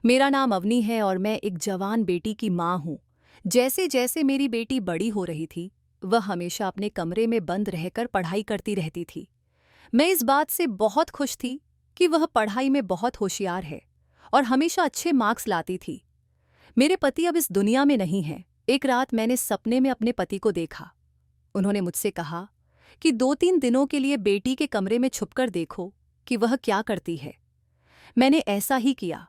मेरा नाम अवनी है और मैं एक जवान बेटी की माँ हूँ। जैसे जैसे मेरी बेटी बड़ी हो रही थी, वह हमेशा अपने कमरे में बंद रहकर पढ़ाई करती रहती थी। मैं इस बात से बहुत खुश थी कि वह पढ़ाई में बहुत होशियार है और हमेशा अच्छे मार्क्स लाती थी। मेरे पति अब इस दुनिया में नहीं हैं। एक रात मैंने सपने में अपने पति को देखा। उन्होंने मुझसे कहा कि 2-3 दिनों के लिए बेटी के कमरे में छुपकर देखो कि वह क्या करती है। मैंने ऐसा ही किया,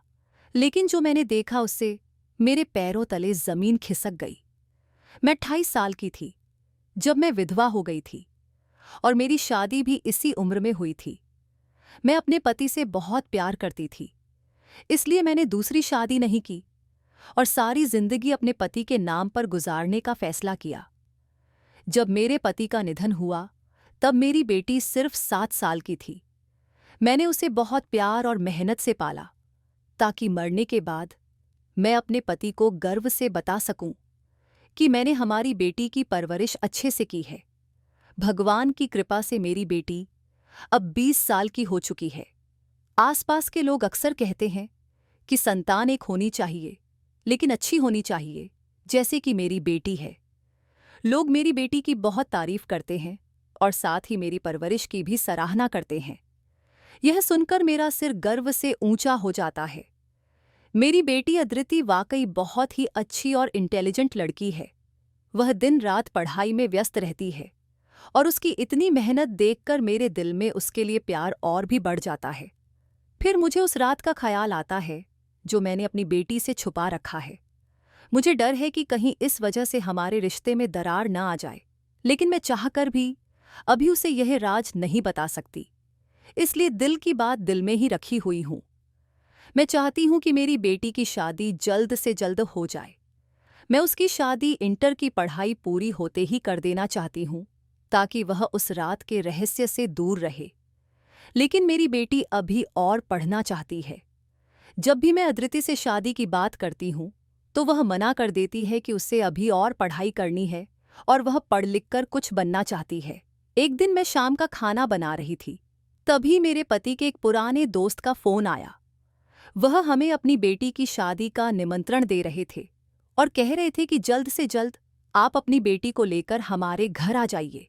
लेकिन जो मैंने देखा उससे मेरे पैरों तले जमीन खिसक गई। मैं 28 साल की थी जब मैं विधवा हो गई थी और मेरी शादी भी इसी उम्र में हुई थी। मैं अपने पति से बहुत प्यार करती थी, इसलिए मैंने दूसरी शादी नहीं की और सारी जिंदगी अपने पति के नाम पर गुजारने का फैसला किया। जब मेरे पति का निधन हुआ, तब मेरी बेटी सिर्फ 7 साल की थी। मैंने उसे बहुत प्यार और मेहनत से पाला, ताकि मरने के बाद मैं अपने पति को गर्व से बता सकूं कि मैंने हमारी बेटी की परवरिश अच्छे से की है। भगवान की कृपा से मेरी बेटी अब 20 साल की हो चुकी है। आसपास के लोग अक्सर कहते हैं कि संतान एक होनी चाहिए, लेकिन अच्छी होनी चाहिए, जैसे कि मेरी बेटी है। लोग मेरी बेटी की बहुत तारीफ करते हैं और साथ ही मेरी परवरिश की भी सराहना करते हैं। यह सुनकर मेरा सिर गर्व से ऊंचा हो जाता है। मेरी बेटी अदृति वाकई बहुत ही अच्छी और इंटेलिजेंट लड़की है। वह दिन रात पढ़ाई में व्यस्त रहती है और उसकी इतनी मेहनत देखकर मेरे दिल में उसके लिए प्यार और भी बढ़ जाता है। फिर मुझे उस रात का ख्याल आता है जो मैंने अपनी बेटी से छुपा रखा है। मुझे डर है कि कहीं इस वजह से हमारे रिश्ते में दरार न आ जाए, लेकिन मैं चाहकर भी अभी उसे यह राज नहीं बता सकती, इसलिए दिल की बात दिल में ही रखी हुई हूं। मैं चाहती हूं कि मेरी बेटी की शादी जल्द से जल्द हो जाए। मैं उसकी शादी इंटर की पढ़ाई पूरी होते ही कर देना चाहती हूं, ताकि वह उस रात के रहस्य से दूर रहे। लेकिन मेरी बेटी अभी और पढ़ना चाहती है। जब भी मैं अदृति से शादी की बात करती हूं, तो वह मना कर देती है कि उसे अभी और पढ़ाई करनी है और वह पढ़ लिख कर कुछ बनना चाहती है। एक दिन मैं शाम का खाना बना रही थी, तभी मेरे पति के एक पुराने दोस्त का फोन आया। वह हमें अपनी बेटी की शादी का निमंत्रण दे रहे थे और कह रहे थे कि जल्द से जल्द आप अपनी बेटी को लेकर हमारे घर आ जाइए।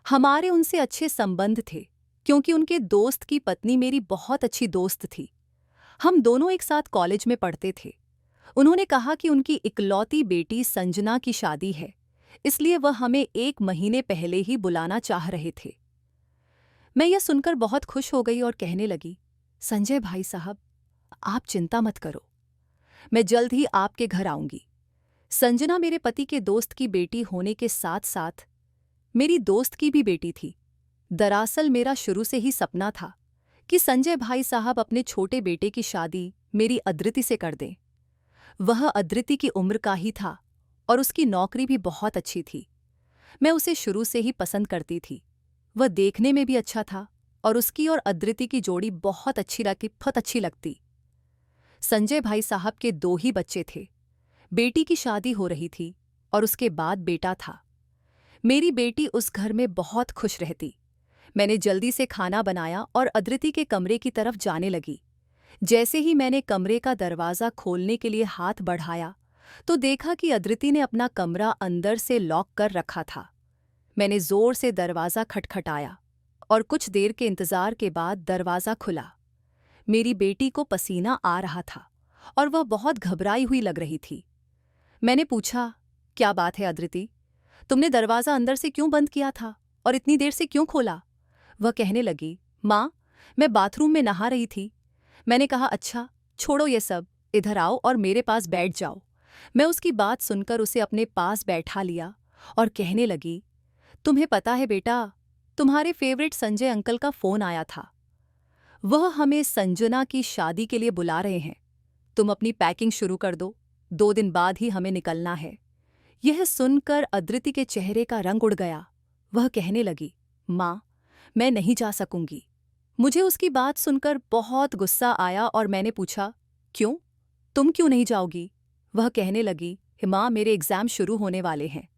हमारे उनसे अच्छे संबंध थे, क्योंकि उनके दोस्त की पत्नी मेरी बहुत अच्छी दोस्त थी। हम दोनों एक साथ कॉलेज में पढ़ते थे। उन्होंने कहा कि उनकी इकलौती बेटी संजना की शादी है, इसलिए वह हमें 1 महीने पहले ही बुलाना चाह रहे थे। मैं यह सुनकर बहुत खुश हो गई और कहने लगी, संजय भाई साहब, आप चिंता मत करो, मैं जल्द ही आपके घर आऊंगी। संजना मेरे पति के दोस्त की बेटी होने के साथ साथ मेरी दोस्त की भी बेटी थी। दरअसल मेरा शुरू से ही सपना था कि संजय भाई साहब अपने छोटे बेटे की शादी मेरी अदृति से कर दें। वह अदृति की उम्र का ही था और उसकी नौकरी भी बहुत अच्छी थी। मैं उसे शुरू से ही पसंद करती थी। वह देखने में भी अच्छा था और उसकी और अदृति की जोड़ी बहुत अच्छी लगती। संजय भाई साहब के 2 ही बच्चे थे। बेटी की शादी हो रही थी और उसके बाद बेटा था। मेरी बेटी उस घर में बहुत खुश रहती। मैंने जल्दी से खाना बनाया और अदृति के कमरे की तरफ जाने लगी। जैसे ही मैंने कमरे का दरवाज़ा खोलने के लिए हाथ बढ़ाया, तो देखा कि अदृति ने अपना कमरा अंदर से लॉक कर रखा था। मैंने जोर से दरवाज़ा खटखटाया और कुछ देर के इंतज़ार के बाद दरवाज़ा खुला। मेरी बेटी को पसीना आ रहा था और वह बहुत घबराई हुई लग रही थी। मैंने पूछा, क्या बात है अदृति? तुमने दरवाज़ा अंदर से क्यों बंद किया था और इतनी देर से क्यों खोला? वह कहने लगी, माँ, मैं बाथरूम में नहा रही थी। मैंने कहा, अच्छा छोड़ो ये सब, इधर आओ और मेरे पास बैठ जाओ। मैं उसकी बात सुनकर उसे अपने पास बैठा लिया और कहने लगी, तुम्हें पता है बेटा, तुम्हारे फेवरेट संजय अंकल का फ़ोन आया था। वह हमें संजना की शादी के लिए बुला रहे हैं। तुम अपनी पैकिंग शुरू कर दो, 2 दिन बाद ही हमें निकलना है। यह सुनकर अदृति के चेहरे का रंग उड़ गया। वह कहने लगी, माँ, मैं नहीं जा सकूंगी। मुझे उसकी बात सुनकर बहुत गुस्सा आया और मैंने पूछा, क्यों? तुम क्यों नहीं जाओगी? वह कहने लगी, माँ, मेरे एग्ज़ाम शुरू होने वाले हैं।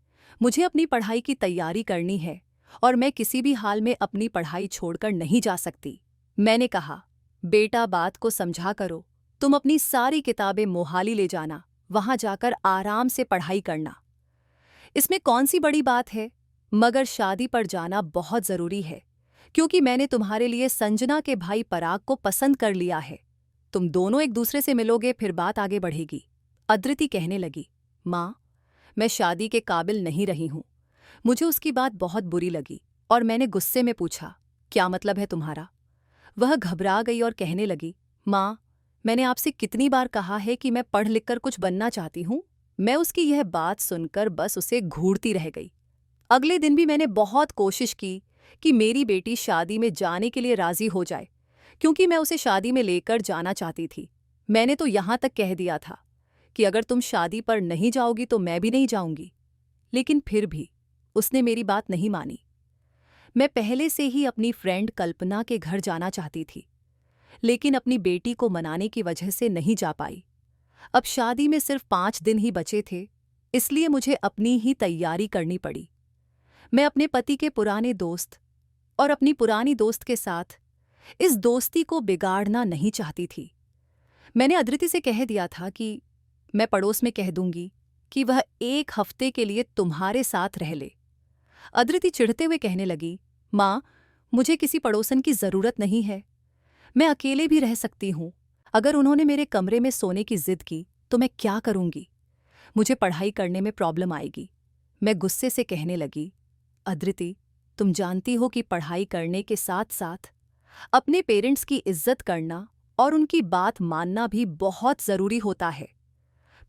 मुझे अपनी पढ़ाई की तैयारी करनी है और मैं किसी भी हाल में अपनी पढ़ाई छोड़कर नहीं जा सकती। मैंने कहा, बेटा, बात को समझा करो। तुम अपनी सारी किताबें मोहाली ले जाना, वहां जाकर आराम से पढ़ाई करना। इसमें कौन सी बड़ी बात है? मगर शादी पर जाना बहुत जरूरी है, क्योंकि मैंने तुम्हारे लिए संजना के भाई पराग को पसंद कर लिया है। तुम दोनों एक दूसरे से मिलोगे, फिर बात आगे बढ़ेगी। अदिति कहने लगी, माँ, मैं शादी के काबिल नहीं रही हूं। मुझे उसकी बात बहुत बुरी लगी और मैंने गुस्से में पूछा, क्या मतलब है तुम्हारा? वह घबरा गई और कहने लगी, माँ, मैंने आपसे कितनी बार कहा है कि मैं पढ़ लिख कर कुछ बनना चाहती हूँ। मैं उसकी यह बात सुनकर बस उसे घूरती रह गई। अगले दिन भी मैंने बहुत कोशिश की कि मेरी बेटी शादी में जाने के लिए राजी हो जाए, क्योंकि मैं उसे शादी में लेकर जाना चाहती थी। मैंने तो यहाँ तक कह दिया था कि अगर तुम शादी पर नहीं जाओगी तो मैं भी नहीं जाऊंगी। लेकिन फिर भी उसने मेरी बात नहीं मानी। मैं पहले से ही अपनी फ्रेंड कल्पना के घर जाना चाहती थी, लेकिन अपनी बेटी को मनाने की वजह से नहीं जा पाई। अब शादी में सिर्फ 5 दिन ही बचे थे, इसलिए मुझे अपनी ही तैयारी करनी पड़ी। मैं अपने पति के पुराने दोस्त और अपनी पुरानी दोस्त के साथ इस दोस्ती को बिगाड़ना नहीं चाहती थी। मैंने अदिति से कह दिया था कि मैं पड़ोस में कह दूंगी कि वह 1 हफ्ते के लिए तुम्हारे साथ रह ले। अदिति चिढ़ते हुए कहने लगी, माँ, मुझे किसी पड़ोसन की जरूरत नहीं है। मैं अकेले भी रह सकती हूँ। अगर उन्होंने मेरे कमरे में सोने की जिद की तो मैं क्या करूंगी? मुझे पढ़ाई करने में प्रॉब्लम आएगी। मैं गुस्से से कहने लगी, अदिति, तुम जानती हो कि पढ़ाई करने के साथ साथ अपने पेरेंट्स की इज्जत करना और उनकी बात मानना भी बहुत जरूरी होता है।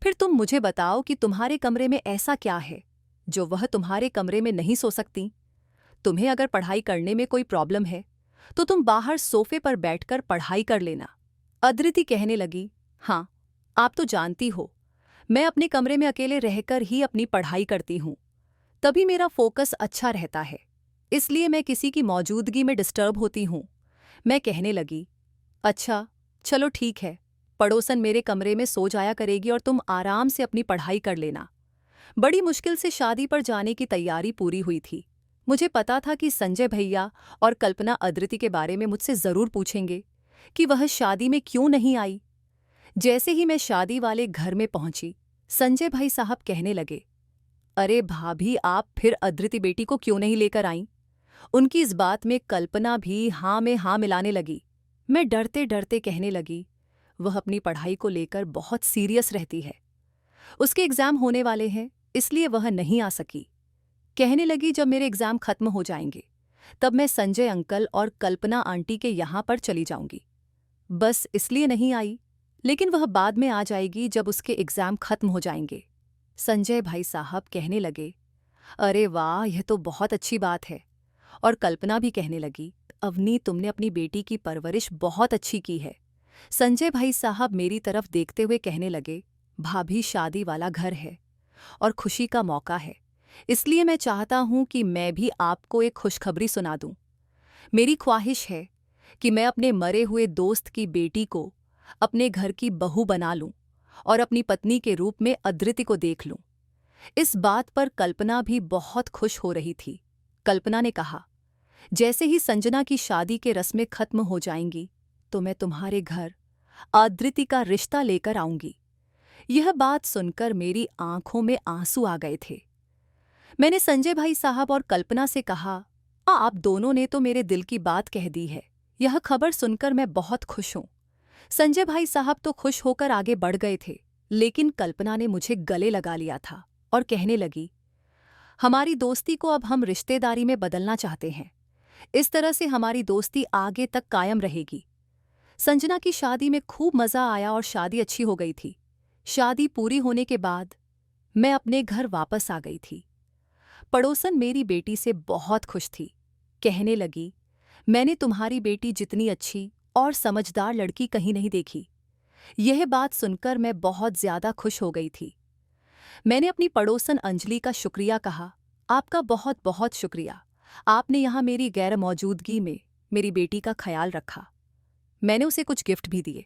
फिर तुम मुझे बताओ कि तुम्हारे कमरे में ऐसा क्या है जो वह तुम्हारे कमरे में नहीं सो सकती? तुम्हें अगर पढ़ाई करने में कोई प्रॉब्लम है तो तुम बाहर सोफे पर बैठकर पढ़ाई कर लेना। अदिति कहने लगी, हाँ, आप तो जानती हो मैं अपने कमरे में अकेले रहकर ही अपनी पढ़ाई करती हूँ, तभी मेरा फोकस अच्छा रहता है, इसलिए मैं किसी की मौजूदगी में डिस्टर्ब होती हूँ। मैं कहने लगी, अच्छा, चलो ठीक है, पड़ोसन मेरे कमरे में सो जाया करेगी और तुम आराम से अपनी पढ़ाई कर लेना। बड़ी मुश्किल से शादी पर जाने की तैयारी पूरी हुई थी। मुझे पता था कि संजय भैया और कल्पना अदिति के बारे में मुझसे जरूर पूछेंगे कि वह शादी में क्यों नहीं आई। जैसे ही मैं शादी वाले घर में पहुंची, संजय भाई साहब कहने लगे, अरे भाभी, आप फिर अदिति बेटी को क्यों नहीं लेकर आईं? उनकी इस बात में कल्पना भी हाँ में हाँ मिलाने लगी। मैं डरते डरते कहने लगी, वह अपनी पढ़ाई को लेकर बहुत सीरियस रहती है। उसके एग्जाम होने वाले हैं, इसलिए वह नहीं आ सकी। कहने लगी, जब मेरे एग्जाम खत्म हो जाएंगे तब मैं संजय अंकल और कल्पना आंटी के यहाँ पर चली जाऊंगी। बस इसलिए नहीं आई, लेकिन वह बाद में आ जाएगी जब उसके एग्जाम खत्म हो जाएंगे। संजय भाई साहब कहने लगे, अरे वाह, यह तो बहुत अच्छी बात है। और कल्पना भी कहने लगी, अवनी, तुमने अपनी बेटी की परवरिश बहुत अच्छी की है। संजय भाई साहब मेरी तरफ देखते हुए कहने लगे, भाभी, शादी वाला घर है और खुशी का मौका है, इसलिए मैं चाहता हूं कि मैं भी आपको एक खुशखबरी सुना दूं। मेरी ख्वाहिश है कि मैं अपने मरे हुए दोस्त की बेटी को अपने घर की बहू बना लूं और अपनी पत्नी के रूप में अदिति को देख लूं। इस बात पर कल्पना भी बहुत खुश हो रही थी। कल्पना ने कहा, जैसे ही संजना की शादी के रस्में खत्म हो जाएंगी तो मैं तुम्हारे घर अदिति का रिश्ता लेकर आऊंगी। यह बात सुनकर मेरी आंखों में आंसू आ गए थे। मैंने संजय भाई साहब और कल्पना से कहा, आप दोनों ने तो मेरे दिल की बात कह दी है। यह खबर सुनकर मैं बहुत खुश हूं। संजय भाई साहब तो खुश होकर आगे बढ़ गए थे, लेकिन कल्पना ने मुझे गले लगा लिया था और कहने लगी, हमारी दोस्ती को अब हम रिश्तेदारी में बदलना चाहते हैं। इस तरह से हमारी दोस्ती आगे तक कायम रहेगी। संजना की शादी में खूब मजा आया और शादी अच्छी हो गई थी। शादी पूरी होने के बाद मैं अपने घर वापस आ गई थी। पड़ोसन मेरी बेटी से बहुत खुश थी। कहने लगी, मैंने तुम्हारी बेटी जितनी अच्छी और समझदार लड़की कहीं नहीं देखी। यह बात सुनकर मैं बहुत ज्यादा खुश हो गई थी। मैंने अपनी पड़ोसन अंजलि का शुक्रिया कहा, आपका बहुत बहुत शुक्रिया। आपने यहाँ मेरी गैर मौजूदगी में मेरी बेटी का ख्याल रखा। मैंने उसे कुछ गिफ्ट भी दिए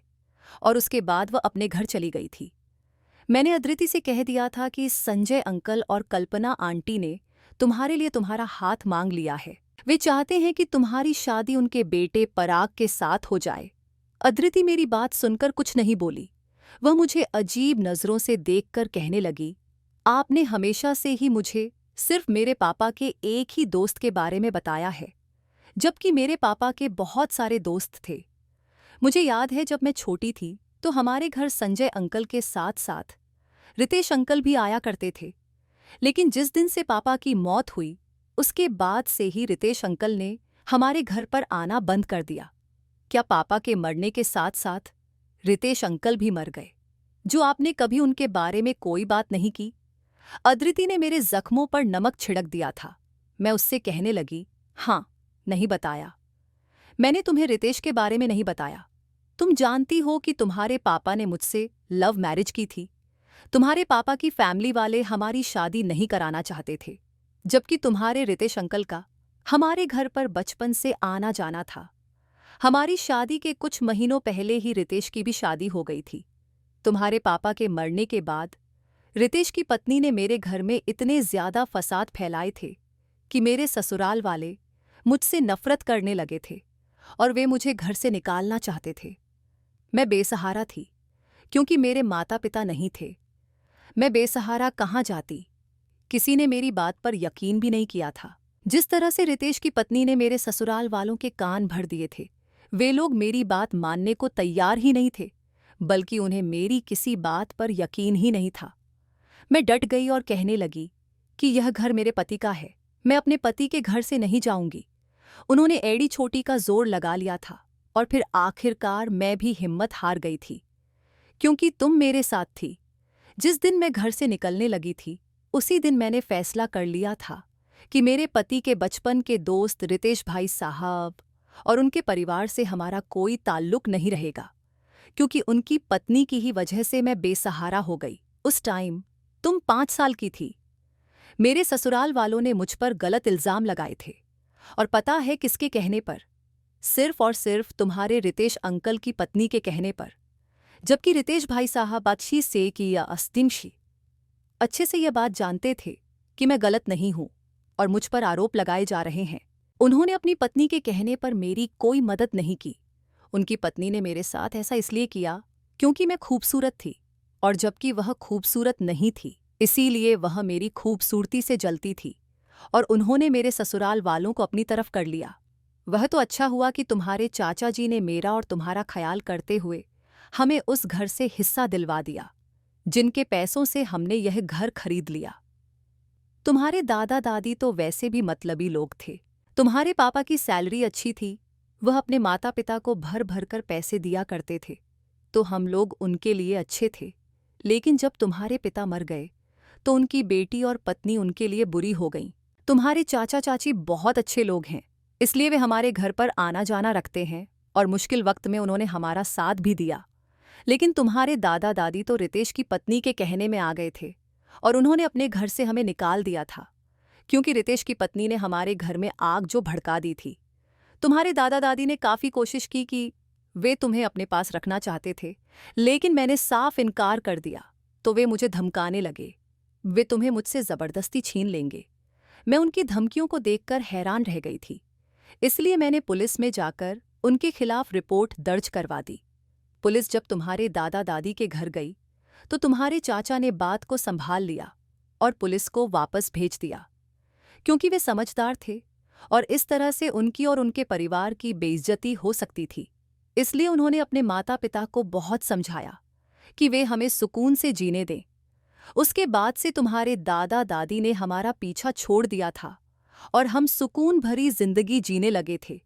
और उसके बाद वह अपने घर चली गई थी। मैंने अदिति से कह दिया था कि संजय अंकल और कल्पना आंटी ने तुम्हारे लिए तुम्हारा हाथ मांग लिया है। वे चाहते हैं कि तुम्हारी शादी उनके बेटे पराग के साथ हो जाए। अदिति मेरी बात सुनकर कुछ नहीं बोली। वह मुझे अजीब नजरों से देखकर कहने लगी, आपने हमेशा से ही मुझे सिर्फ मेरे पापा के एक ही दोस्त के बारे में बताया है, जबकि मेरे पापा के बहुत सारे दोस्त थे। मुझे याद है जब मैं छोटी थी तो हमारे घर संजय अंकल के साथ साथ रितेश अंकल भी आया करते थे। लेकिन जिस दिन से पापा की मौत हुई उसके बाद से ही रितेश अंकल ने हमारे घर पर आना बंद कर दिया। क्या पापा के मरने के साथ साथ रितेश अंकल भी मर गए, जो आपने कभी उनके बारे में कोई बात नहीं की? अदिति ने मेरे जख्मों पर नमक छिड़क दिया था। मैं उससे कहने लगी, हाँ, नहीं बताया। मैंने तुम्हें रितेश के बारे में नहीं बताया। तुम जानती हो कि तुम्हारे पापा ने मुझसे लव मैरिज की थी। तुम्हारे पापा की फैमिली वाले हमारी शादी नहीं कराना चाहते थे, जबकि तुम्हारे रितेश अंकल का हमारे घर पर बचपन से आना जाना था। हमारी शादी के कुछ महीनों पहले ही रितेश की भी शादी हो गई थी। तुम्हारे पापा के मरने के बाद रितेश की पत्नी ने मेरे घर में इतने ज्यादा फसाद फैलाए थे कि मेरे ससुराल वाले मुझसे नफरत करने लगे थे और वे मुझे घर से निकालना चाहते थे। मैं बेसहारा थी क्योंकि मेरे माता पिता नहीं थे। मैं बेसहारा कहाँ जाती? किसी ने मेरी बात पर यकीन भी नहीं किया था। जिस तरह से रितेश की पत्नी ने मेरे ससुराल वालों के कान भर दिए थे, वे लोग मेरी बात मानने को तैयार ही नहीं थे, बल्कि उन्हें मेरी किसी बात पर यकीन ही नहीं था। मैं डट गई और कहने लगी कि यह घर मेरे पति का है, मैं अपने पति के घर से नहीं जाऊंगी। उन्होंने एड़ी छोटी का जोर लगा लिया था और फिर आखिरकार मैं भी हिम्मत हार गई थी, क्योंकि तुम मेरे साथ थी। जिस दिन मैं घर से निकलने लगी थी उसी दिन मैंने फैसला कर लिया था कि मेरे पति के बचपन के दोस्त रितेश भाई साहब और उनके परिवार से हमारा कोई ताल्लुक नहीं रहेगा, क्योंकि उनकी पत्नी की ही वजह से मैं बेसहारा हो गई। उस टाइम तुम 5 साल की थी। मेरे ससुराल वालों ने मुझ पर गलत इल्जाम लगाए थे, और पता है किसके कहने पर? सिर्फ और सिर्फ तुम्हारे रितेश अंकल की पत्नी के कहने पर। जबकि रितेश भाई साहब अच्छी से कि या अस्तिंशी अच्छे से यह बात जानते थे कि मैं गलत नहीं हूं और मुझ पर आरोप लगाए जा रहे हैं। उन्होंने अपनी पत्नी के कहने पर मेरी कोई मदद नहीं की। उनकी पत्नी ने मेरे साथ ऐसा इसलिए किया क्योंकि मैं खूबसूरत थी, और जबकि वह खूबसूरत नहीं थी, इसीलिए वह मेरी खूबसूरती से जलती थी और उन्होंने मेरे ससुराल वालों को अपनी तरफ कर लिया। वह तो अच्छा हुआ कि तुम्हारे चाचा जी ने मेरा और तुम्हारा ख्याल करते हुए हमें उस घर से हिस्सा दिलवा दिया, जिनके पैसों से हमने यह घर खरीद लिया। तुम्हारे दादा दादी तो वैसे भी मतलबी लोग थे। तुम्हारे पापा की सैलरी अच्छी थी, वह अपने माता पिता को भर भर कर पैसे दिया करते थे, तो हम लोग उनके लिए अच्छे थे। लेकिन जब तुम्हारे पिता मर गए तो उनकी बेटी और पत्नी उनके लिए बुरी हो गईं। तुम्हारे चाचा चाची बहुत अच्छे लोग हैं, इसलिए वे हमारे घर पर आना जाना रखते हैं और मुश्किल वक्त में उन्होंने हमारा साथ भी दिया। लेकिन तुम्हारे दादा दादी तो रितेश की पत्नी के कहने में आ गए थे और उन्होंने अपने घर से हमें निकाल दिया था, क्योंकि रितेश की पत्नी ने हमारे घर में आग जो भड़का दी थी। तुम्हारे दादा दादी ने काफ़ी कोशिश की कि वे तुम्हें अपने पास रखना चाहते थे, लेकिन मैंने साफ इनकार कर दिया, तो वे मुझे धमकाने लगे। वे तुम्हें मुझसे ज़बरदस्ती छीन लेंगे। मैं उनकी धमकियों को देखकर हैरान रह गई थी, इसलिए मैंने पुलिस में जाकर उनके खिलाफ रिपोर्ट दर्ज करवा दी। पुलिस जब तुम्हारे दादा दादी के घर गई तो तुम्हारे चाचा ने बात को संभाल लिया और पुलिस को वापस भेज दिया, क्योंकि वे समझदार थे और इस तरह से उनकी और उनके परिवार की बेइज्जती हो सकती थी। इसलिए उन्होंने अपने माता पिता को बहुत समझाया कि वे हमें सुकून से जीने दें। उसके बाद से तुम्हारे दादा दादी ने हमारा पीछा छोड़ दिया था और हम सुकून भरी जिंदगी जीने लगे थे।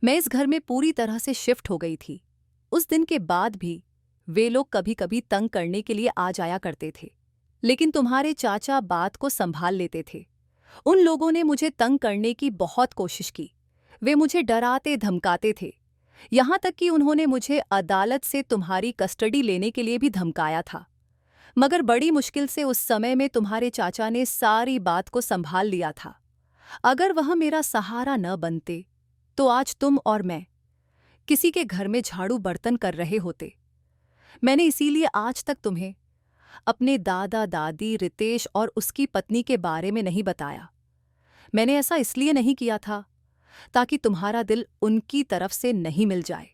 मैं इस घर में पूरी तरह से शिफ्ट हो गई थी। उस दिन के बाद भी वे लोग कभी कभी तंग करने के लिए आ जाया करते थे, लेकिन तुम्हारे चाचा बात को संभाल लेते थे। उन लोगों ने मुझे तंग करने की बहुत कोशिश की। वे मुझे डराते धमकाते थे, यहाँ तक कि उन्होंने मुझे अदालत से तुम्हारी कस्टडी लेने के लिए भी धमकाया था। मगर बड़ी मुश्किल से उस समय में तुम्हारे चाचा ने सारी बात को संभाल लिया था। अगर वह मेरा सहारा न बनते तो आज तुम और मैं किसी के घर में झाड़ू बर्तन कर रहे होते। मैंने इसीलिए आज तक तुम्हें अपने दादा दादी रितेश और उसकी पत्नी के बारे में नहीं बताया। मैंने ऐसा इसलिए नहीं किया था ताकि तुम्हारा दिल उनकी तरफ से नहीं मिल जाए।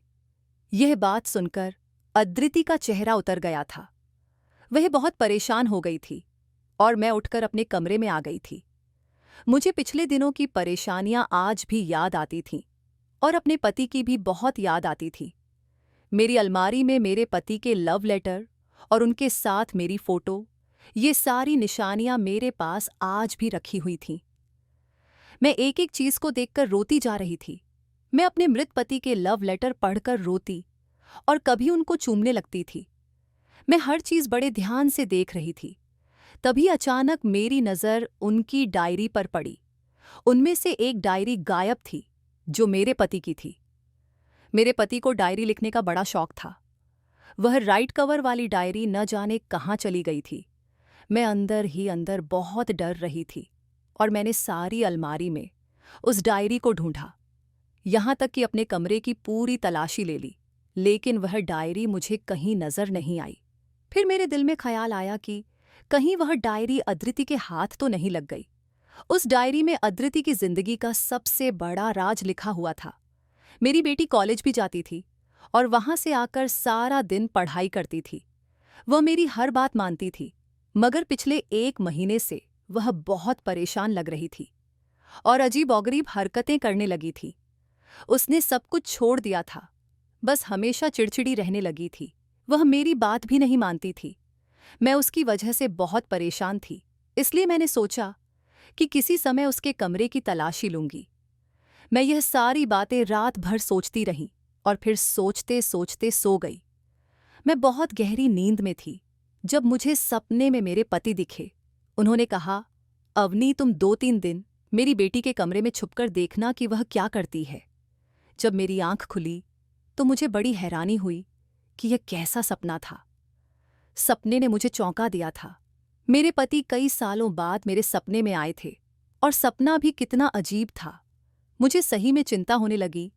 यह बात सुनकर अद्रिति का चेहरा उतर गया था। वह बहुत परेशान हो गई थी और मैं उठकर अपने कमरे में आ गई थी। मुझे पिछले दिनों की परेशानियां आज भी याद आती थीं और अपने पति की भी बहुत याद आती थी। मेरी अलमारी में मेरे पति के लव लेटर और उनके साथ मेरी फोटो, ये सारी निशानियां मेरे पास आज भी रखी हुई थीं। मैं एक एक चीज को देखकर रोती जा रही थी। मैं अपने मृत पति के लव लेटर पढ़कर रोती और कभी उनको चूमने लगती थी। मैं हर चीज बड़े ध्यान से देख रही थी। तभी अचानक मेरी नजर उनकी डायरी पर पड़ी। उनमें से एक डायरी गायब थी, जो मेरे पति की थी। मेरे पति को डायरी लिखने का बड़ा शौक था। वह राइट कवर वाली डायरी न जाने कहाँ चली गई थी। मैं अंदर ही अंदर बहुत डर रही थी और मैंने सारी अलमारी में उस डायरी को ढूंढा, यहाँ तक कि अपने कमरे की पूरी तलाशी ले ली, लेकिन वह डायरी मुझे कहीं नजर नहीं आई। फिर मेरे दिल में ख्याल आया कि कहीं वह डायरी अद्रिति के हाथ तो नहीं लग गई। उस डायरी में अद्रिति की जिंदगी का सबसे बड़ा राज लिखा हुआ था। मेरी बेटी कॉलेज भी जाती थी और वहां से आकर सारा दिन पढ़ाई करती थी। वह मेरी हर बात मानती थी, मगर पिछले 1 महीने से वह बहुत परेशान लग रही थी और अजीबोगरीब हरकतें करने लगी थी। उसने सब कुछ छोड़ दिया था, बस हमेशा चिड़चिड़ी रहने लगी थी। वह मेरी बात भी नहीं मानती थी। मैं उसकी वजह से बहुत परेशान थी, इसलिए मैंने सोचा कि किसी समय उसके कमरे की तलाशी लूंगी। मैं यह सारी बातें रात भर सोचती रही और फिर सोचते सोचते सो गई। मैं बहुत गहरी नींद में थी जब मुझे सपने में मेरे पति दिखे। उन्होंने कहा, अवनी, तुम 2-3 दिन मेरी बेटी के कमरे में छुपकर देखना कि वह क्या करती है। जब मेरी आंख खुली तो मुझे बड़ी हैरानी हुई कि यह कैसा सपना था। सपने ने मुझे चौंका दिया था। मेरे पति कई सालों बाद मेरे सपने में आए थे और सपना भी कितना अजीब था। मुझे सही में चिंता होने लगी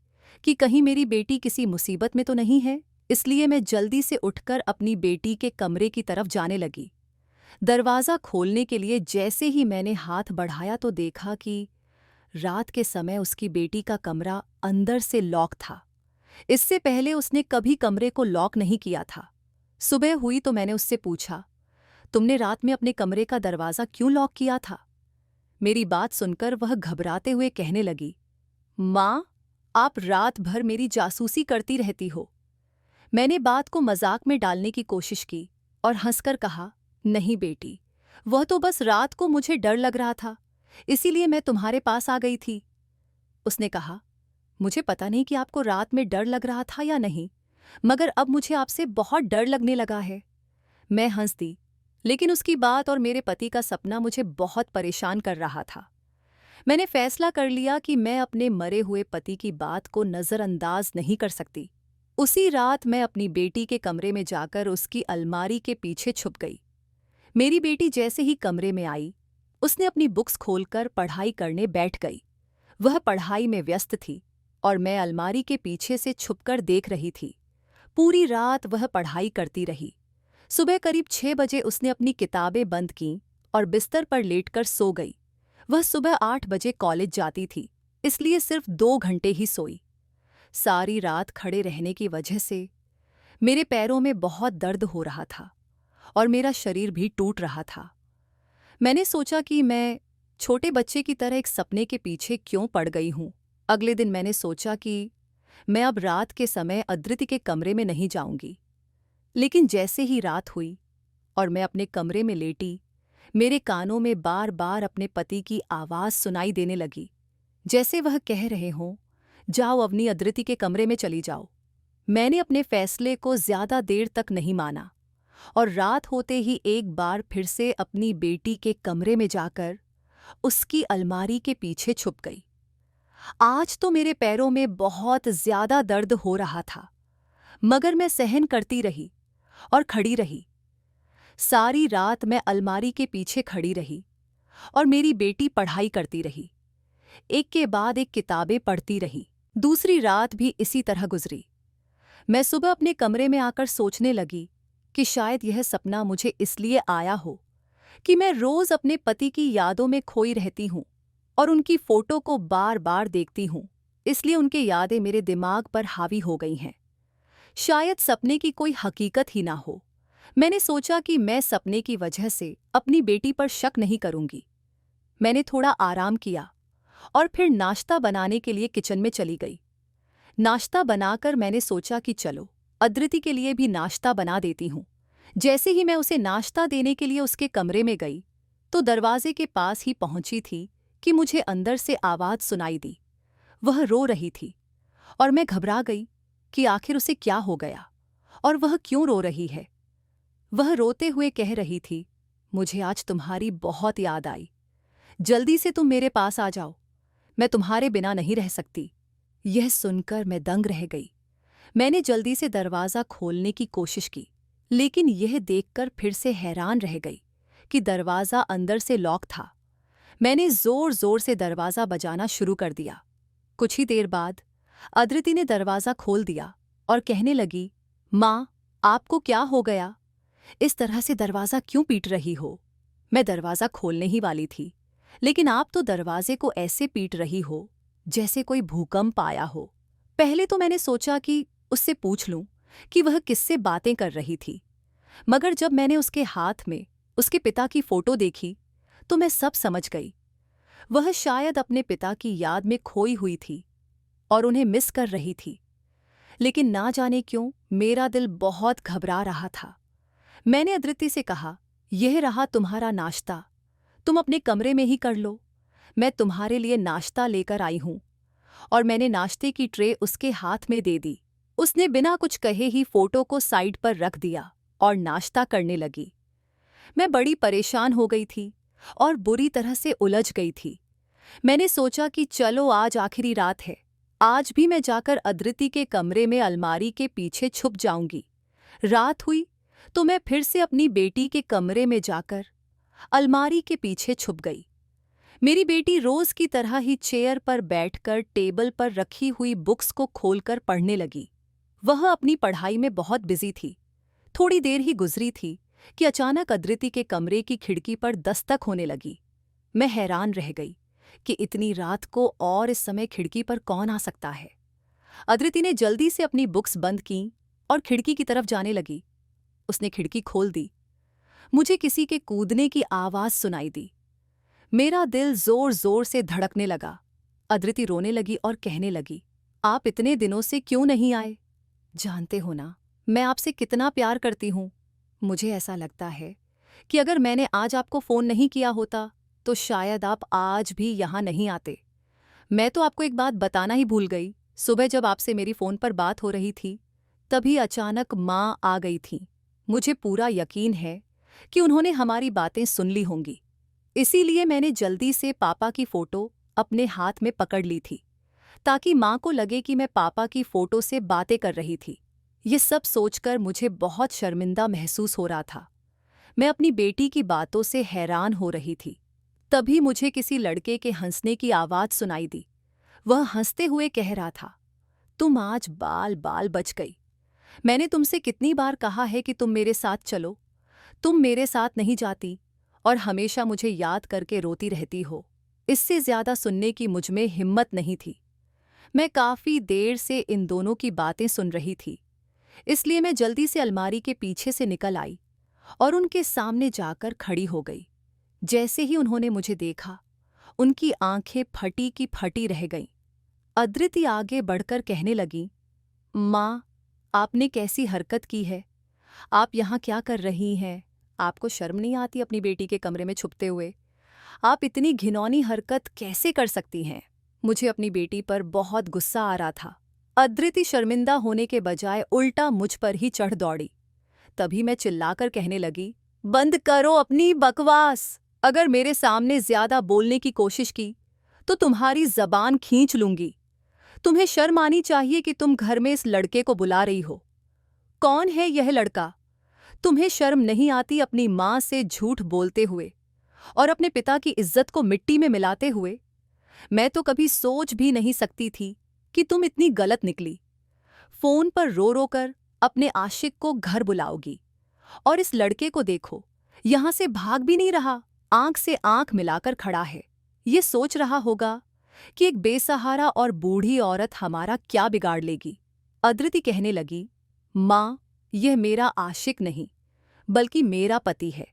कि कहीं मेरी बेटी किसी मुसीबत में तो नहीं है। इसलिए मैं जल्दी से उठकर अपनी बेटी के कमरे की तरफ जाने लगी। दरवाज़ा खोलने के लिए जैसे ही मैंने हाथ बढ़ाया तो देखा कि रात के समय उसकी बेटी का कमरा अंदर से लॉक था। इससे पहले उसने कभी कमरे को लॉक नहीं किया था। सुबह हुई तो मैंने उससे पूछा, तुमने रात में अपने कमरे का दरवाज़ा क्यों लॉक किया था? मेरी बात सुनकर वह घबराते हुए कहने लगी, माँ, आप रात भर मेरी जासूसी करती रहती हो। मैंने बात को मजाक में डालने की कोशिश की और हंसकर कहा, नहीं बेटी, वह तो बस रात को मुझे डर लग रहा था, इसीलिए मैं तुम्हारे पास आ गई थी। उसने कहा, मुझे पता नहीं कि आपको रात में डर लग रहा था या नहीं, मगर अब मुझे आपसे बहुत डर लगने लगा है। मैं हंस दी, लेकिन उसकी बात और मेरे पति का सपना मुझे बहुत परेशान कर रहा था। मैंने फैसला कर लिया कि मैं अपने मरे हुए पति की बात को नज़रअंदाज नहीं कर सकती। उसी रात मैं अपनी बेटी के कमरे में जाकर उसकी अलमारी के पीछे छुप गई। मेरी बेटी जैसे ही कमरे में आई, उसने अपनी बुक्स खोलकर पढ़ाई करने बैठ गई। वह पढ़ाई में व्यस्त थी और मैं अलमारी के पीछे से छुपकर देख रही थी। पूरी रात वह पढ़ाई करती रही। सुबह करीब 6 बजे उसने अपनी किताबें बंद कीं और बिस्तर पर लेटकर सो गई। वह सुबह 8 बजे कॉलेज जाती थी, इसलिए सिर्फ 2 घंटे ही सोई। सारी रात खड़े रहने की वजह से मेरे पैरों में बहुत दर्द हो रहा था और मेरा शरीर भी टूट रहा था। मैंने सोचा कि मैं छोटे बच्चे की तरह एक सपने के पीछे क्यों पड़ गई हूँ। अगले दिन मैंने सोचा कि मैं अब रात के समय अद्रिति के कमरे में नहीं जाऊंगी। लेकिन जैसे ही रात हुई और मैं अपने कमरे में लेटी, मेरे कानों में बार बार अपने पति की आवाज़ सुनाई देने लगी, जैसे वह कह रहे हों, जाओ अवनी, अद्रिति के कमरे में चली जाओ। मैंने अपने फैसले को ज्यादा देर तक नहीं माना और रात होते ही एक बार फिर से अपनी बेटी के कमरे में जाकर उसकी अलमारी के पीछे छुप गई। आज तो मेरे पैरों में बहुत ज्यादा दर्द हो रहा था, मगर मैं सहन करती रही और खड़ी रही। सारी रात मैं अलमारी के पीछे खड़ी रही और मेरी बेटी पढ़ाई करती रही। एक के बाद एक किताबें पढ़ती रही। दूसरी रात भी इसी तरह गुजरी। मैं सुबह अपने कमरे में आकर सोचने लगी कि शायद यह सपना मुझे इसलिए आया हो कि मैं रोज अपने पति की यादों में खोई रहती हूँ और उनकी फोटो को बार बार देखती हूँ, इसलिए उनकी यादें मेरे दिमाग पर हावी हो गई हैं। शायद सपने की कोई हकीकत ही ना हो। मैंने सोचा कि मैं सपने की वजह से अपनी बेटी पर शक नहीं करूंगी। मैंने थोड़ा आराम किया और फिर नाश्ता बनाने के लिए किचन में चली गई। नाश्ता बनाकर मैंने सोचा कि चलो अद्रिति के लिए भी नाश्ता बना देती हूँ। जैसे ही मैं उसे नाश्ता देने के लिए उसके कमरे में गई तो दरवाजे के पास ही पहुंची थी कि मुझे अंदर से आवाज सुनाई दी। वह रो रही थी और मैं घबरा गई कि आखिर उसे क्या हो गया और वह क्यों रो रही है। वह रोते हुए कह रही थी, मुझे आज तुम्हारी बहुत याद आई। जल्दी से तुम मेरे पास आ जाओ, मैं तुम्हारे बिना नहीं रह सकती। यह सुनकर मैं दंग रह गई। मैंने जल्दी से दरवाज़ा खोलने की कोशिश की, लेकिन यह देखकर फिर से हैरान रह गई कि दरवाज़ा अंदर से लॉक था। मैंने ज़ोर-ज़ोर से दरवाज़ा बजाना शुरू कर दिया। कुछ ही देर बाद अद्रिति ने दरवाज़ा खोल दिया और कहने लगी, माँ, आपको क्या हो गया? इस तरह से दरवाज़ा क्यों पीट रही हो? मैं दरवाज़ा खोलने ही वाली थी, लेकिन आप तो दरवाजे को ऐसे पीट रही हो जैसे कोई भूकंप आया हो। पहले तो मैंने सोचा कि उससे पूछ लूं कि वह किससे बातें कर रही थी, मगर जब मैंने उसके हाथ में उसके पिता की फोटो देखी तो मैं सब समझ गई। वह शायद अपने पिता की याद में खोई हुई थी और उन्हें मिस कर रही थी। लेकिन ना जाने क्यों मेरा दिल बहुत घबरा रहा था। मैंने अद्रिति से कहा, यह रहा तुम्हारा नाश्ता, तुम अपने कमरे में ही कर लो। मैं तुम्हारे लिए नाश्ता लेकर आई हूं। और मैंने नाश्ते की ट्रे उसके हाथ में दे दी। उसने बिना कुछ कहे ही फोटो को साइड पर रख दिया और नाश्ता करने लगी। मैं बड़ी परेशान हो गई थी और बुरी तरह से उलझ गई थी। मैंने सोचा कि चलो आज आखिरी रात है, आज भी मैं जाकर अद्रिति के कमरे में अलमारी के पीछे छुप जाऊंगी। रात हुई तो मैं फिर से अपनी बेटी के कमरे में जाकर अलमारी के पीछे छुप गई। मेरी बेटी रोज की तरह ही चेयर पर बैठकर टेबल पर रखी हुई बुक्स को खोलकर पढ़ने लगी। वह अपनी पढ़ाई में बहुत बिजी थी। थोड़ी देर ही गुजरी थी कि अचानक अद्रिति के कमरे की खिड़की पर दस्तक होने लगी। मैं हैरान रह गई कि इतनी रात को और इस समय खिड़की पर कौन आ सकता है। अद्रिति ने जल्दी से अपनी बुक्स बंद कीं और खिड़की की तरफ जाने लगी। उसने खिड़की खोल दी। मुझे किसी के कूदने की आवाज सुनाई दी। मेरा दिल जोर जोर से धड़कने लगा। अद्रिति रोने लगी और कहने लगी, आप इतने दिनों से क्यों नहीं आए? जानते हो ना, मैं आपसे कितना प्यार करती हूँ। मुझे ऐसा लगता है कि अगर मैंने आज आपको फ़ोन नहीं किया होता तो शायद आप आज भी यहाँ नहीं आते। मैं तो आपको एक बात बताना ही भूल गई। सुबह जब आपसे मेरी फ़ोन पर बात हो रही थी तभी अचानक माँ आ गई थी। मुझे पूरा यकीन है कि उन्होंने हमारी बातें सुन ली होंगी, इसीलिए मैंने जल्दी से पापा की फ़ोटो अपने हाथ में पकड़ ली थी ताकि माँ को लगे कि मैं पापा की फ़ोटो से बातें कर रही थी। ये सब सोचकर मुझे बहुत शर्मिंदा महसूस हो रहा था। मैं अपनी बेटी की बातों से हैरान हो रही थी। तभी मुझे किसी लड़के के हंसने की आवाज़ सुनाई दी। वह हंसते हुए कह रहा था, तुम आज बाल बाल बच गई। मैंने तुमसे कितनी बार कहा है कि तुम मेरे साथ चलो, तुम मेरे साथ नहीं जाती और हमेशा मुझे याद करके रोती रहती हो। इससे ज्यादा सुनने की मुझमें हिम्मत नहीं थी। मैं काफी देर से इन दोनों की बातें सुन रही थी, इसलिए मैं जल्दी से अलमारी के पीछे से निकल आई और उनके सामने जाकर खड़ी हो गई। जैसे ही उन्होंने मुझे देखा, उनकी आंखें फटी की फटी रह गईं। अद्रिति आगे बढ़कर कहने लगी, माँ, आपने कैसी हरकत की है? आप यहाँ क्या कर रही हैं? आपको शर्म नहीं आती अपनी बेटी के कमरे में छुपते हुए? आप इतनी घिनौनी हरकत कैसे कर सकती हैं? मुझे अपनी बेटी पर बहुत गुस्सा आ रहा था। अद्रिति शर्मिंदा होने के बजाय उल्टा मुझ पर ही चढ़ दौड़ी। तभी मैं चिल्लाकर कहने लगी, बंद करो अपनी बकवास। अगर मेरे सामने ज्यादा बोलने की कोशिश की तो तुम्हारी जबान खींच लूंगी। तुम्हें शर्म आनी चाहिए कि तुम घर में इस लड़के को बुला रही हो। कौन है यह लड़का? तुम्हें शर्म नहीं आती अपनी माँ से झूठ बोलते हुए और अपने पिता की इज्जत को मिट्टी में मिलाते हुए? मैं तो कभी सोच भी नहीं सकती थी कि तुम इतनी गलत निकली। फोन पर रो रो कर अपने आशिक को घर बुलाओगी और इस लड़के को देखो, यहां से भाग भी नहीं रहा, आंख से आंख मिलाकर खड़ा है। ये सोच रहा होगा कि एक बेसहारा और बूढ़ी औरत हमारा क्या बिगाड़ लेगी। अद्रिति कहने लगी, माँ, यह मेरा आशिक नहीं, बल्कि मेरा पति है।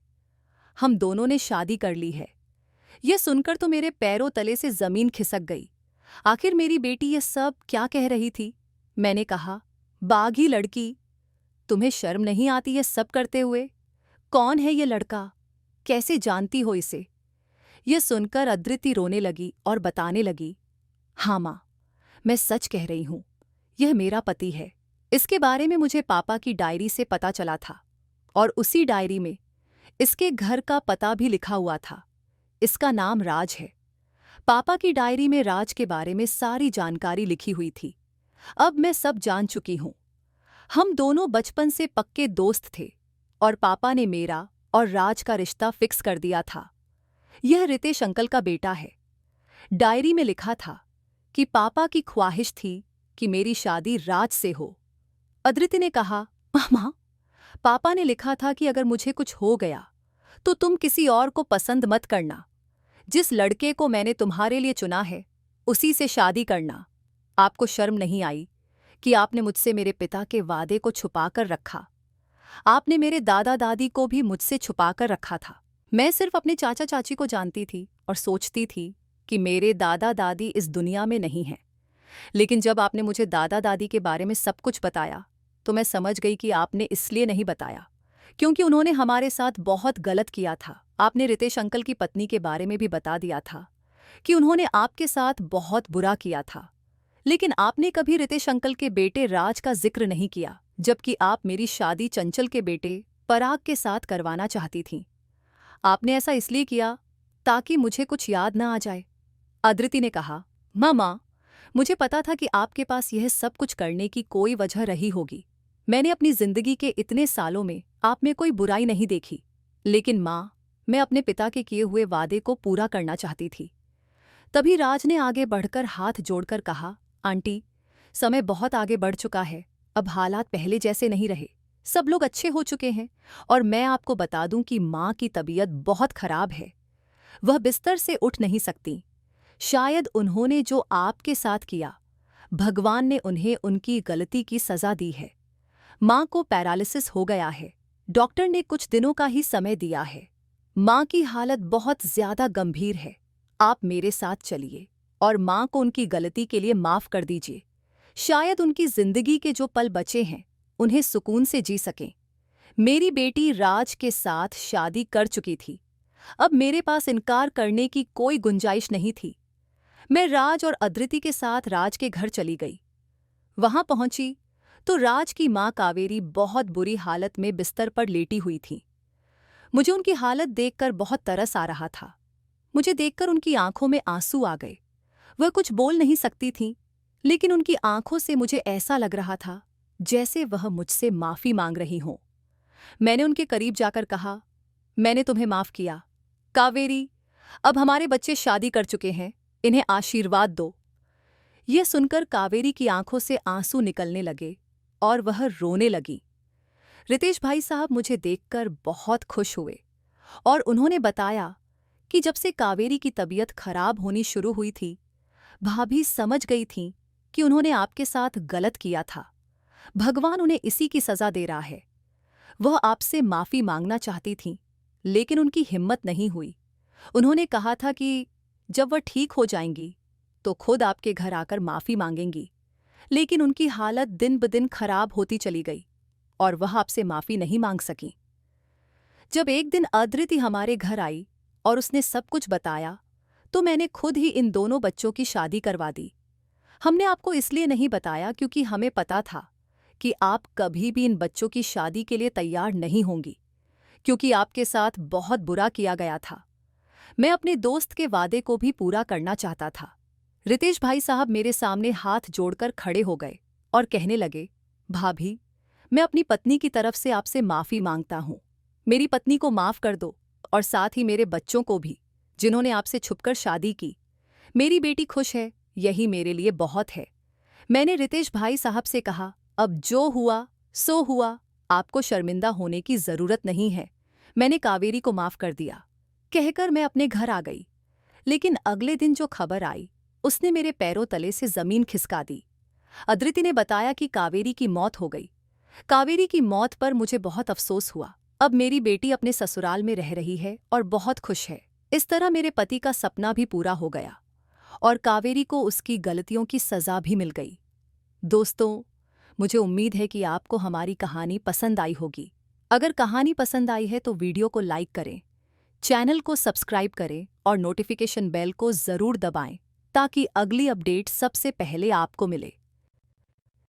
हम दोनों ने शादी कर ली है। यह सुनकर तो मेरे पैरों तले से जमीन खिसक गई। आखिर मेरी बेटी ये सब क्या कह रही थी? मैंने कहा, बागी लड़की, तुम्हें शर्म नहीं आती ये सब करते हुए? कौन है ये लड़का? कैसे जानती हो इसे? यह सुनकर अद्रिति रोने लगी और बताने लगी, हाँ माँ, मैं सच कह रही हूं। यह मेरा पति है। इसके बारे में मुझे पापा की डायरी से पता चला था और उसी डायरी में इसके घर का पता भी लिखा हुआ था। इसका नाम राज है। पापा की डायरी में राज के बारे में सारी जानकारी लिखी हुई थी। अब मैं सब जान चुकी हूं। हम दोनों बचपन से पक्के दोस्त थे और पापा ने मेरा और राज का रिश्ता फिक्स कर दिया था। यह रितेश अंकल का बेटा है। डायरी में लिखा था कि पापा की ख्वाहिश थी कि मेरी शादी राज से हो। अद्रिति ने कहा, मामा, पापा ने लिखा था कि अगर मुझे कुछ हो गया तो तुम किसी और को पसंद मत करना। जिस लड़के को मैंने तुम्हारे लिए चुना है उसी से शादी करना। आपको शर्म नहीं आई कि आपने मुझसे मेरे पिता के वादे को छुपाकर रखा? आपने मेरे दादा दादी को भी मुझसे छुपाकर रखा था। मैं सिर्फ अपने चाचा चाची को जानती थी और सोचती थी कि मेरे दादा दादी इस दुनिया में नहीं हैं। लेकिन जब आपने मुझे दादा दादी के बारे में सब कुछ बताया तो मैं समझ गई कि आपने इसलिए नहीं बताया क्योंकि उन्होंने हमारे साथ बहुत गलत किया था। आपने रितेश अंकल की पत्नी के बारे में भी बता दिया था कि उन्होंने आपके साथ बहुत बुरा किया था, लेकिन आपने कभी रितेश अंकल के बेटे राज का जिक्र नहीं किया, जबकि आप मेरी शादी चंचल के बेटे पराग के साथ करवाना चाहती थीं। आपने ऐसा इसलिए किया ताकि मुझे कुछ याद न आ जाए। अद्रिति ने कहा, मामा, मुझे पता था कि आपके पास यह सब कुछ करने की कोई वजह रही होगी। मैंने अपनी जिंदगी के इतने सालों में आप में कोई बुराई नहीं देखी, लेकिन माँ, मैं अपने पिता के किए हुए वादे को पूरा करना चाहती थी। तभी राज ने आगे बढ़कर हाथ जोड़कर कहा, आंटी, समय बहुत आगे बढ़ चुका है। अब हालात पहले जैसे नहीं रहे। सब लोग अच्छे हो चुके हैं और मैं आपको बता दूं कि माँ की तबीयत बहुत खराब है। वह बिस्तर से उठ नहीं सकती। शायद उन्होंने जो आपके साथ किया, भगवान ने उन्हें उनकी गलती की सजा दी है। माँ को पैरालिसिस हो गया है। डॉक्टर ने कुछ दिनों का ही समय दिया है। माँ की हालत बहुत ज्यादा गंभीर है। आप मेरे साथ चलिए और माँ को उनकी गलती के लिए माफ कर दीजिए। शायद उनकी जिंदगी के जो पल बचे हैं उन्हें सुकून से जी सकें। मेरी बेटी राज के साथ शादी कर चुकी थी। अब मेरे पास इनकार करने की कोई गुंजाइश नहीं थी। मैं राज और अद्रिति के साथ राज के घर चली गई। वहां पहुंची तो राज की मां कावेरी बहुत बुरी हालत में बिस्तर पर लेटी हुई थी। मुझे उनकी हालत देखकर बहुत तरस आ रहा था। मुझे देखकर उनकी आंखों में आंसू आ गए। वह कुछ बोल नहीं सकती थीं, लेकिन उनकी आंखों से मुझे ऐसा लग रहा था जैसे वह मुझसे माफी मांग रही हों। मैंने उनके करीब जाकर कहा, मैंने तुम्हें माफ किया। कावेरी, अब हमारे बच्चे शादी कर चुके हैं, इन्हें आशीर्वाद दो। यह सुनकर कावेरी की आंखों से आंसू निकलने लगे और वह रोने लगी। रितेश भाई साहब मुझे देखकर बहुत खुश हुए और उन्होंने बताया कि जब से कावेरी की तबीयत खराब होनी शुरू हुई थी, भाभी समझ गई थीं कि उन्होंने आपके साथ गलत किया था। भगवान उन्हें इसी की सजा दे रहा है। वह आपसे माफी मांगना चाहती थीं, लेकिन उनकी हिम्मत नहीं हुई। उन्होंने कहा था कि जब वह ठीक हो जाएंगी तो खुद आपके घर आकर माफी मांगेंगी, लेकिन उनकी हालत दिन ब दिन खराब होती चली गई और वह आपसे माफी नहीं मांग सकी। जब एक दिन अद्रिति हमारे घर आई और उसने सब कुछ बताया, तो मैंने खुद ही इन दोनों बच्चों की शादी करवा दी। हमने आपको इसलिए नहीं बताया क्योंकि हमें पता था कि आप कभी भी इन बच्चों की शादी के लिए तैयार नहीं होंगी, क्योंकि आपके साथ बहुत बुरा किया गया था। मैं अपने दोस्त के वादे को भी पूरा करना चाहता था। रितेश भाई साहब मेरे सामने हाथ जोड़कर खड़े हो गए और कहने लगे, भाभी, मैं अपनी पत्नी की तरफ से आपसे माफी मांगता हूं। मेरी पत्नी को माफ कर दो और साथ ही मेरे बच्चों को भी, जिन्होंने आपसे छुपकर शादी की। मेरी बेटी खुश है, यही मेरे लिए बहुत है। मैंने रितेश भाई साहब से कहा, अब जो हुआ सो हुआ, आपको शर्मिंदा होने की जरूरत नहीं है। मैंने कावेरी को माफ कर दिया। कहकर मैं अपने घर आ गई। लेकिन अगले दिन जो खबर आई उसने मेरे पैरों तले से जमीन खिसका दी। अद्रिति ने बताया कि कावेरी की मौत हो गई। कावेरी की मौत पर मुझे बहुत अफसोस हुआ। अब मेरी बेटी अपने ससुराल में रह रही है और बहुत खुश है। इस तरह मेरे पति का सपना भी पूरा हो गया और कावेरी को उसकी गलतियों की सज़ा भी मिल गई। दोस्तों, मुझे उम्मीद है कि आपको हमारी कहानी पसंद आई होगी। अगर कहानी पसंद आई है तो वीडियो को लाइक करें, चैनल को सब्सक्राइब करें और नोटिफिकेशन बेल को ज़रूर दबाएं ताकि अगली अपडेट सबसे पहले आपको मिले।